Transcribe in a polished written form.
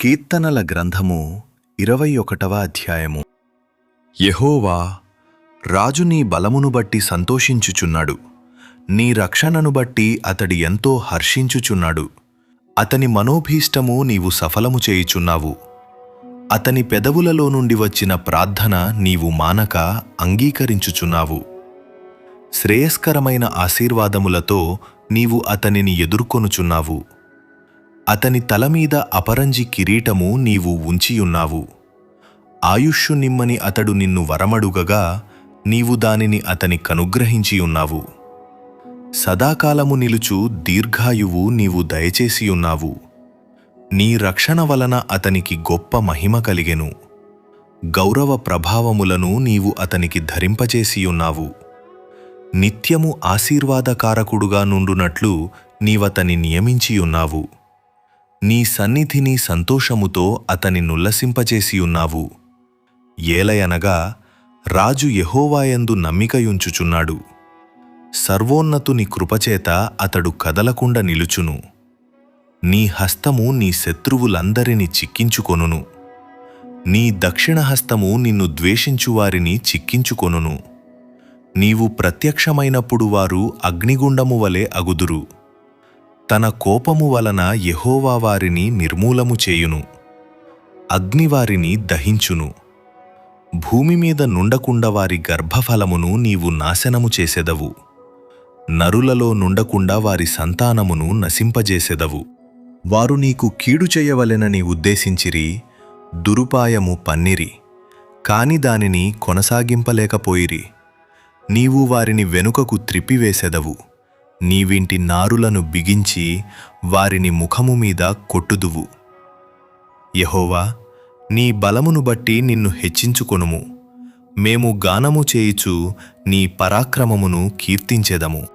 కీర్తనల గ్రంథము 21వ అధ్యాయము. యెహోవా, రాజు నీ బలమును బట్టి సంతోషించుచున్నాడు, నీ రక్షణను బట్టి అతడి ఎంతో హర్షించుచున్నాడు. అతని మనోభీష్టము నీవు సఫలము చేయుచున్నావు. అతని పెదవులలో నుండి వచ్చిన ప్రార్థన నీవు మానక అంగీకరించుచున్నావు. శ్రేయస్కరమైన ఆశీర్వాదములతో నీవు అతనిని ఎదుర్కొనుచున్నావు. అతని తలమీద అపరంజి కిరీటము నీవు ఉంచియున్నావు. ఆయుష్షు నిమ్మని అతడు నిన్ను వరమడుగగా నీవు దానిని అతని కనుగ్రహించియున్నావు. సదాకాలము నిలుచు దీర్ఘాయువు నీవు దయచేసియున్నావు. నీ రక్షణ వలన అతనికి గొప్ప మహిమ కలిగెను. గౌరవ ప్రభావములను నీవు అతనికి ధరింపచేసియున్నావు. నిత్యము ఆశీర్వాదకారకుడుగా నుండునట్లు నీవతని నియమించియున్నావు. నీ సన్నిధిని సంతోషముతో అతని నుల్లసింపచేసియున్నావు. ఏలయనగా రాజు యెహోవాయందు నమ్మికయుంచుచున్నాడు. సర్వోన్నతుని కృపచేత అతడు కదలకుండా నిలుచును. నీ హస్తము నీ శత్రువులందరినీ చిక్కించుకొనును. నీ దక్షిణహస్తము నిన్ను ద్వేషించువారిని చిక్కించుకొనును. నీవు ప్రత్యక్షమైనప్పుడు వారు అగ్నిగుండము వలె అగుదురు. తన కోపము వలన యెహోవా వారిని నిర్మూలము చేయును. అగ్నివారిని దహించును. భూమి మీద నుండకుండా వారి గర్భఫలమును నీవు నాశనము చేసెదవు. నరులలో నుండకుండా వారి సంతానమును నశింపజేసెదవు. వారు నీకు కీడు చేయవలెనని ఉద్దేశించిరి, దురుపాయము పన్నిరి, కాని దానిని కొనసాగింపలేకపోయిరి. నీవు వారిని వెనుకకు త్రిప్పివేసెదవు. నీవింటి నారులను బిగించి వారిని ముఖము మీద కొట్టుదువు. యెహోవా, నీ బలమును బట్టి నిన్ను హెచ్చించుకొనుము. మేము గానము చేయుచు నీ పరాక్రమమును కీర్తించెదము.